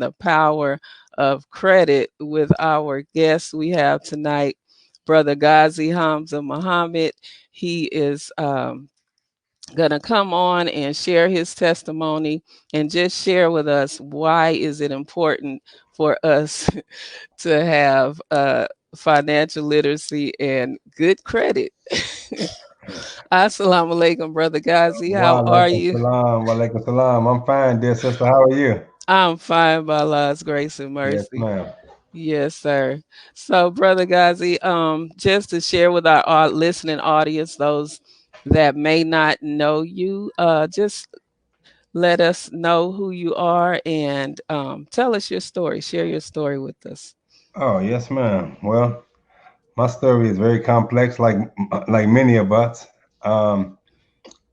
the power of credit with our guest we have tonight, Brother Ghazi Hamza Muhammad. He is going to come on and share his testimony and just share with us why is it important for us to have financial literacy and good credit. Assalamu alaikum, Brother Ghazi. How are Walaikum you? salam. Walaikum salam. I'm fine, dear sister. How are you? I'm fine by Allah's grace and Yes, mercy. ma'am. Yes, sir. So, Brother Ghazi, just to share with our listening audience, those that may not know you, just let us know who you are and tell us your story. Share your story with us. Oh, yes, ma'am. Well, my story is very complex, like many of us. Um,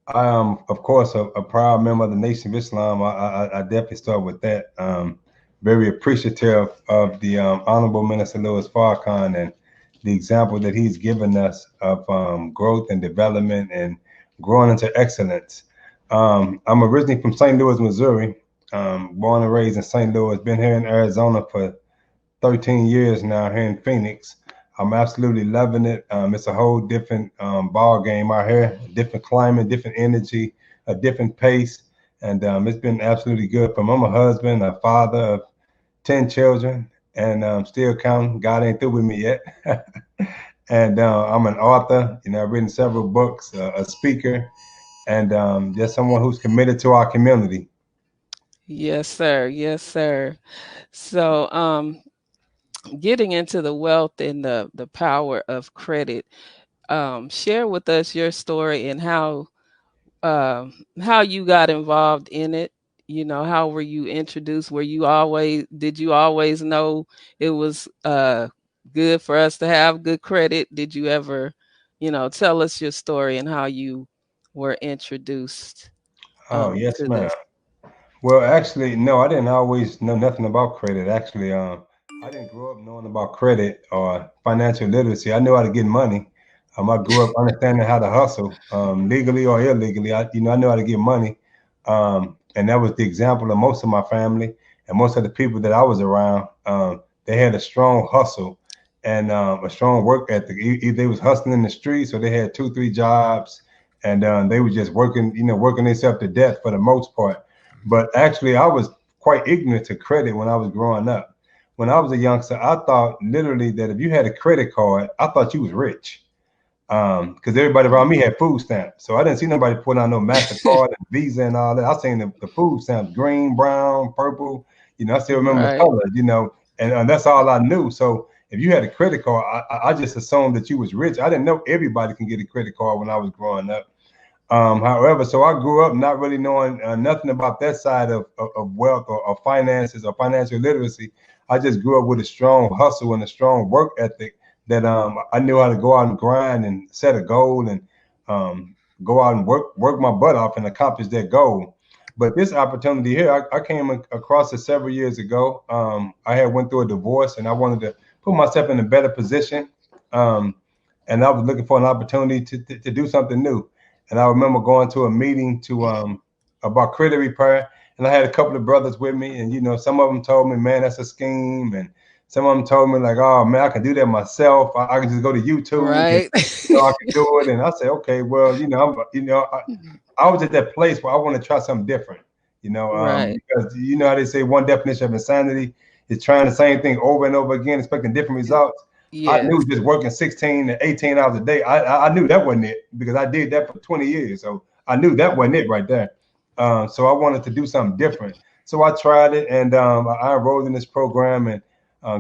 I am, of course, a proud member of the Nation of Islam. I definitely start with that. Very appreciative of the Honorable Minister Louis Farrakhan and the example that he's given us of growth and development and growing into excellence. I'm originally from St. Louis, Missouri. Born and raised in St. Louis. Been here in Arizona for 13 years now here in Phoenix. I'm absolutely loving it. It's a whole different ball game out here, different climate, different energy, a different pace, and it's been absolutely good. From I'm a husband, a father of 10 children, and still counting. God ain't through with me yet. And I'm an author. I've written several books, a speaker, and just someone who's committed to our community. Yes, sir. Yes, sir. So, getting into the wealth and the power of credit, share with us your story and how you got involved in it. How were you introduced? Did you always know it was good for us to have good credit? Did you ever, tell us your story and how you were introduced Oh, yes, to ma'am. this? Well, actually, no, I didn't always know nothing about credit. Actually, I didn't grow up knowing about credit or financial literacy. I knew how to get money. I grew up understanding how to hustle, legally or illegally. I knew how to get money, and that was the example of most of my family and most of the people that I was around. They had a strong hustle and a strong work ethic. Either they was hustling in the streets or they had two, three jobs, and they were just working, working themselves to death for the most part. But actually, I was quite ignorant to credit when I was growing up. When I was a youngster, I thought literally that if you had a credit card, I thought you was rich. Because everybody around me had food stamps. So I didn't see nobody put on no MasterCard and Visa and all that. I seen the food stamps, green, brown, purple. I still remember the Right. colors, and that's all I knew. So if you had a credit card, I just assumed that you was rich. I didn't know everybody can get a credit card when I was growing up. However, so I grew up not really knowing nothing about that side of wealth or finances or financial literacy. I just grew up with a strong hustle and a strong work ethic that I knew how to go out and grind and set a goal and go out and work my butt off and accomplish that goal. But this opportunity here, I came across it several years ago. I had went through a divorce and I wanted to put myself in a better position. Um, and I was looking for an opportunity to do something new. And I remember going to a meeting to about credit repair, and I had a couple of brothers with me, and some of them told me, "Man, that's a scheme," and some of them told me like, "Oh man, I can do that myself. I can just go to YouTube and Right. I can do it." And I said, "Okay, well, I was at that place where I want to try something different, Right. because you know how they say one definition of insanity is trying the same thing over and over again, expecting different results. I Yes. knew just working 16 to 18 hours a day. I knew that wasn't it because I did that for 20 years. So I knew that wasn't it right there. So I wanted to do something different. So I tried it and I enrolled in this program and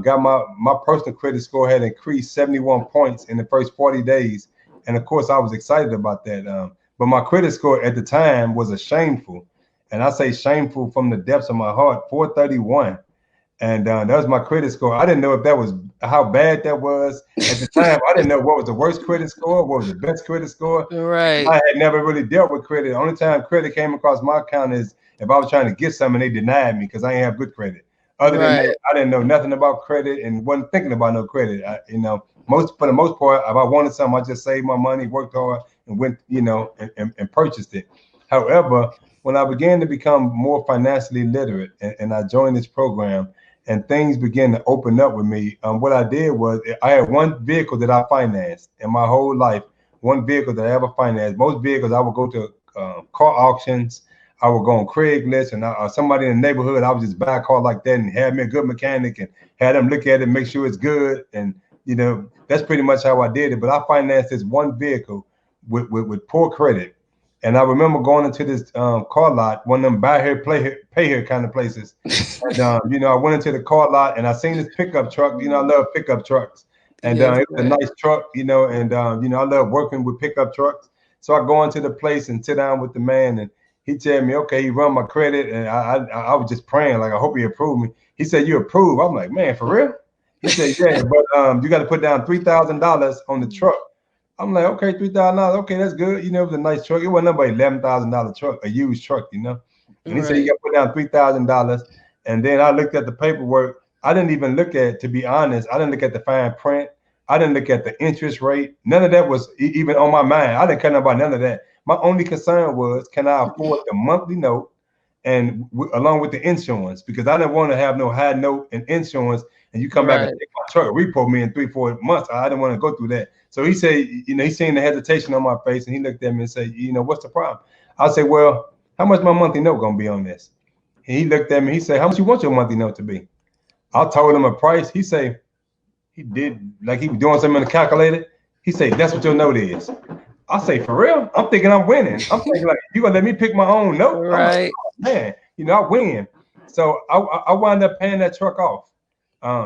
got my personal credit score had increased 71 points in the first 40 days. And of course, I was excited about that. But my credit score at the time was a shameful, and I say shameful from the depths of my heart, 431. And that was my credit score. I didn't know if that was how bad that was at the time. I didn't know what was the worst credit score, what was the best credit score. Right. I had never really dealt with credit. The only time credit came across my account is if I was trying to get something, they denied me because I didn't have good credit. Other than that, Right. I didn't know nothing about credit and wasn't thinking about no credit. Most for the most part, if I wanted something, I just saved my money, worked hard, and went, and purchased it. However, when I began to become more financially literate and I joined this program and things began to open up with me, what I did was I had one vehicle that I financed in my whole life, one vehicle that I ever financed. Most vehicles I would go to car auctions. I would go on Craigslist and somebody in the neighborhood, I would just buy a car like that and have me a good mechanic and have them look at it, make sure it's good. And, that's pretty much how I did it. But I financed this one vehicle with poor credit. And I remember going into this car lot, one of them buy here, pay here kind of places. And, I went into the car lot and I seen this pickup truck. I love pickup trucks. And Yes, it was a sir. nice truck, and, I love working with pickup trucks. So I go into the place and sit down with the man and he tell me, okay, he run my credit. And I was just praying, like, I hope he approved me. He said, you approve. I'm like, man, for real? He said, yeah, but you got to put down $3,000 on the truck. I'm like, okay, $3,000. Okay, that's good. It was a nice truck. It wasn't nothing but $11,000 truck, a used truck, And he said, you Right. got to put down $3,000. And then I looked at the paperwork. I didn't even look at, to be honest, I didn't look at the fine print. I didn't look at the interest rate. None of that was even on my mind. I didn't care about none of that. My only concern was, can I afford the monthly note and along with the insurance? Because I didn't want to have no high note and insurance and you come back and Right. take my truck, repo me in 3-4 months. I didn't want to go through that. So he said, he seen the hesitation on my face and he looked at me and said, what's the problem? I said, well, how much my monthly note gonna be on this? And he looked at me, he said, how much you want your monthly note to be? I told him a price. He said, he did like he was doing something in the calculator. He said, that's what your note is. I say, for real? I'm thinking I'm winning. I'm thinking like, you gonna let me pick my own note? I'm like, Right. oh, man, I win. So I wound up paying that truck off.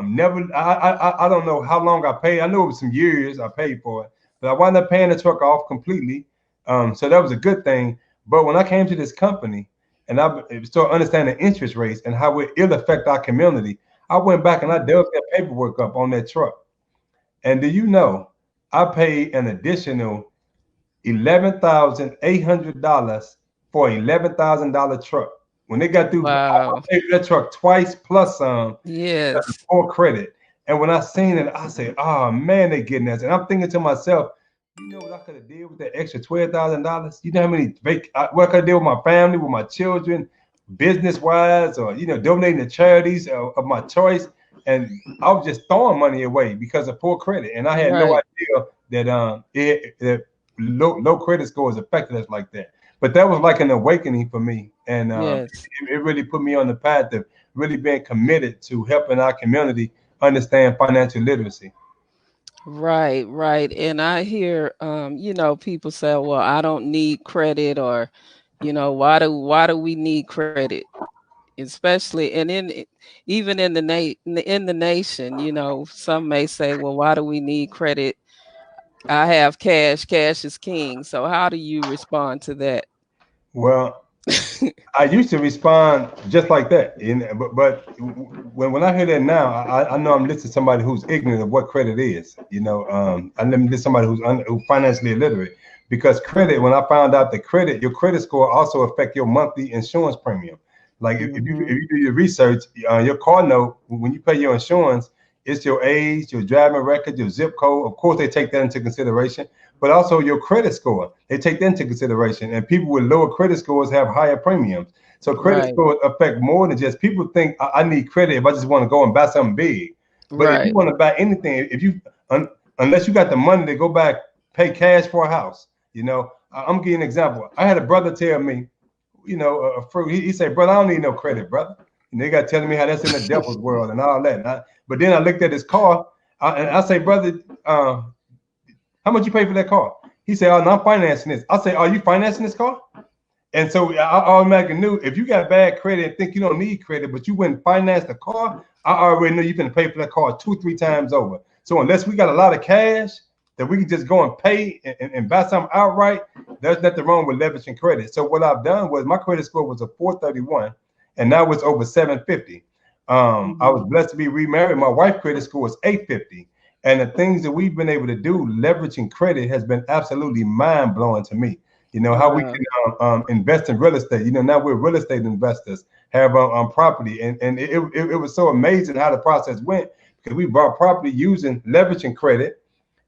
Never, I don't know how long I paid. I know it was some years I paid for it, but I wound up paying the truck off completely. So that was a good thing. But when I came to this company and I started understanding interest rates and how it'll affect our community, I went back and I dug that paperwork up on that truck. And do you know, I paid an additional $11,800 for $11,000 truck. When they got through, I Wow. paid for that truck twice plus some because of Yes. poor credit. And when I seen it, I said, "Oh man, they getting us." And I'm thinking to myself, you know what I could have did with that extra $12,000? You know how many what I could have did with my family, with my children, business wise, or donating to charities of my choice. And I was just throwing money away because of poor credit, and I had no Right. idea that low credit scores affected us like that. But that was like an awakening for me, and Yes. it really put me on the path of really being committed to helping our community understand financial literacy. Right, right. And I hear people say, well, I don't need credit, or, why do we need credit? Especially and even in the nation, some may say, well, why do we need credit? I have cash, cash is king. So how do you respond to that? Well, I used to respond just like that, but when I hear that now, I know I'm listening to somebody who's ignorant of what credit is. I'm listening to somebody who's financially illiterate. Because credit, when I found out that your credit score also affect your monthly insurance premium. Like if Hmm. you do your research, your car note when you pay your insurance, it's your age, your driving record, your zip code. Of course, they take that into consideration, but also your credit score. They take that into consideration. And people with lower credit scores have higher premiums. So credit Right, scores affect more than just people think I need credit if I just want to go and buy something big. But if you right. want to buy anything, if you unless you got the money to go back, pay cash for a house. I'm giving an example. I had a brother tell me, he said, brother, I don't need no credit, brother. And they got telling me how that's in the devil's world and all that. But then I looked at his car and I say, brother, how much you pay for that car? He said, oh, no, I'm financing this. I say, are you financing this car? And so I automatically knew if you got bad credit and think you don't need credit, but you wouldn't finance the car, I already knew you're going to pay for that car 2-3 times over. So unless we got a lot of cash that we can just go and pay and buy something outright, there's nothing wrong with leveraging credit. So what I've done was my credit score was a 431, and now it's over 750. I was Hmm. blessed to be remarried. My wife's credit score was 850. And the things that we've been able to do leveraging credit has been absolutely mind blowing to me. How we Wow. can invest in real estate. Now we're real estate investors, have property, and it was so amazing how the process went because we bought property using leveraging credit,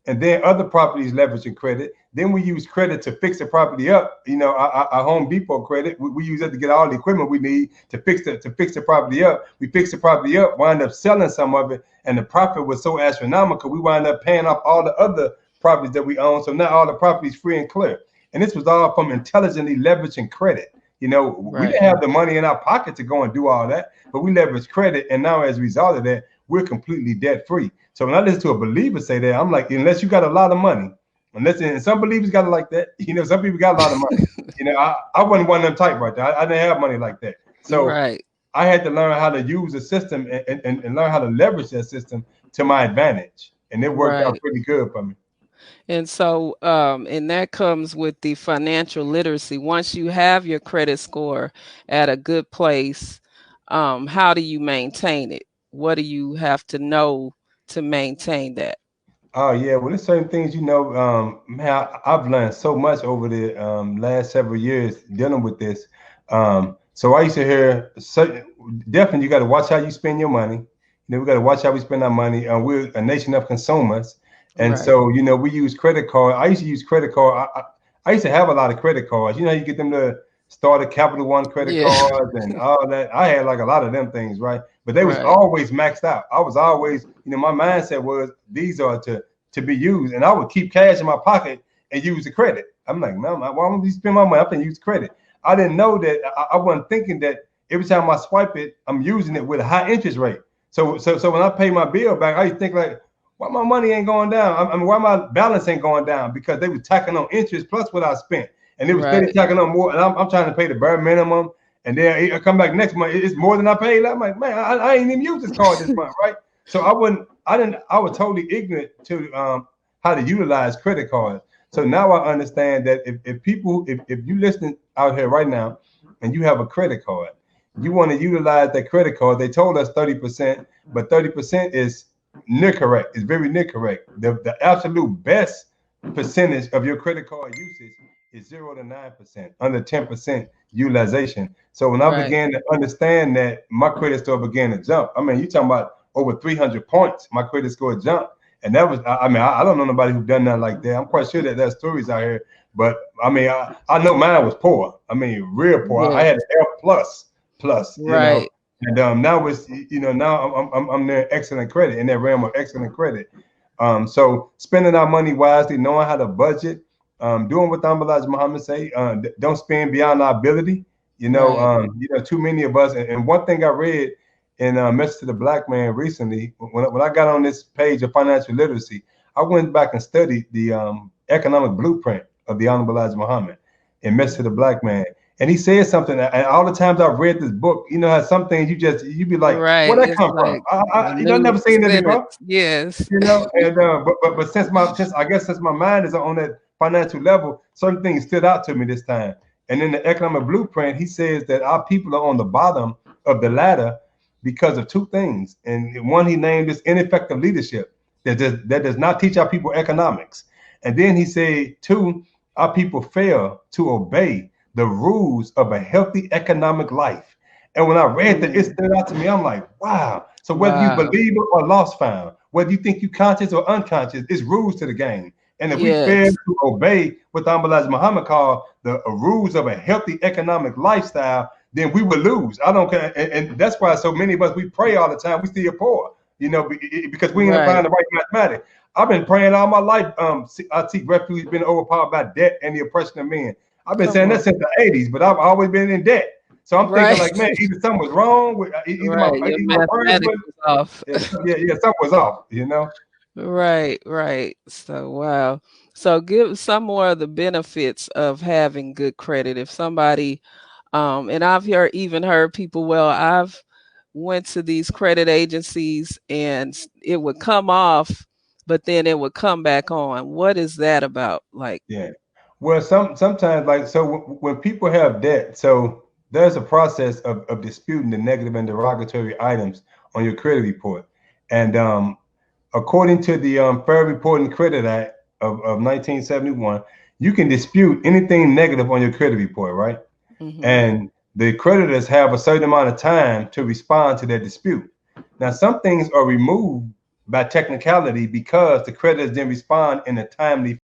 and then other properties leveraging credit. Then we use credit to fix the property up. You know, our Home Depot credit, we use it to get all the equipment we need to fix the property up. We fix the property up, wind up selling some of it, and the profit was so astronomical, we wind up paying off all the other properties that we own. So now all the properties free and clear. And this was all from intelligently leveraging credit. You know, we Right. didn't have the money in our pocket to go and do all that, but we leveraged credit, and now as a result of that, we're completely debt free. So when I listen to a believer say that, I'm like, unless you got a lot of money, unless, and some believers got it like that, you know, some people got a lot of money. You know, I wasn't one of them type right there. I didn't have money like that. So Right. I had to learn how to use the system and learn how to leverage that system to my advantage. And it worked out Right. pretty good for me. And so, and that comes with the financial literacy. Once you have your credit score at a good place, how do you maintain it? What do you have to know to maintain that? Oh yeah, well, there's certain things, you know, man, I've learned so much over the last several years dealing with this. So I used to hear, definitely, you got to watch how you spend your money. You know, we got to watch how we spend our money. We're a nation of consumers, and Right. so you know, we use credit card. I used to use credit card. I used to have a lot of credit cards. You know, you get them to start a Capital One credit Yeah. cards and all that. I had like a lot of them things, right? But they was Right. always maxed out. I was always, you know, my mindset was these are to be used, and I would keep cash in my pocket and use the credit. I'm like, man, why would we spend my money? I'm gonna use credit. I didn't know that. I wasn't thinking that every time I swipe it, I'm using it with a high interest rate. So when I pay my bill back, I used to think like, why my money ain't going down? I mean, why my balance ain't going down? Because they were tacking on interest plus what I spent, and it was steady Right. tacking on more. And I'm trying to pay the bare minimum, and then I come back next month, it's more than I paid. I'm like, man, I ain't even used this card this month, right? So I was totally ignorant to how to utilize credit cards. So now I understand that if you listening out here right now and you have a credit card, you want to utilize that credit card. They told us 30%, but 30% is near correct. It's very near correct. The absolute best percentage of your credit card usage is 0 to 9%, under 10% utilization. So when I Right. began to understand that, my credit score began to jump. I mean, you talking about over 300 points, my credit score jumped. And that was, I mean, I don't know nobody who done that like that. I'm quite sure that there's stories out here, but I mean, I know mine was poor. I mean, real poor. I Yes. had an F plus, you know, Right. and now it's, you know, now I'm near excellent credit, in that realm of excellent credit. So spending our money wisely, knowing how to budget, doing what Elijah Muhammad say, don't spend beyond our ability. Right. You know, too many of us. And one thing I read in Message to the Black Man recently, when I got on this page of financial literacy, I went back and studied the economic blueprint of the Honorable Elijah Muhammad in Message to the Black Man. And he said something, and all the times I've read this book, you know, how some things you be like, Right. where that It's come from? like a You know, new never seen that before, sentence. Yes. you know. And but since my mind is on that financial level, certain things stood out to me this time. And in the economic blueprint, he says that our people are on the bottom of the ladder because of two things. And one he named is ineffective leadership that does not teach our people economics. And then he said, two, our people fail to obey the rules of a healthy economic life. And when I read that, it Mm. stood out to me. I'm like, wow. So whether you Wow. believe it or lost found, whether you think you conscious or unconscious, it's rules to the game. And if we fail Yes. to obey what the Elijah Muhammad called the rules of a healthy economic lifestyle, then we will lose. I don't care. And that's why so many of us, we pray all the time. We still poor, you know, because we ain't Right. find the right mathematics. I've been praying all my life. I seek refuge, been overpowered by debt and the oppression of men. I've been Come saying that on. since the 80s, but I've always been in debt. So I'm thinking Right. like, man, either something was wrong with Right. Your either my parents, mathematics but is off. yeah, something was off, you know. Right, right. So, wow. So, give some more of the benefits of having good credit. If somebody, and even heard people, well, I've went to these credit agencies and it would come off, but then it would come back on. What is that about? Like, Yeah. Well, sometimes like so when people have debt, so there's a process of disputing the negative and derogatory items on your credit report. And according to the Fair Reporting Credit Act of 1971, you can dispute anything negative on your credit report, right? hmm And the creditors have a certain amount of time to respond to that dispute. Now, some things are removed by technicality because the creditors didn't respond in a timely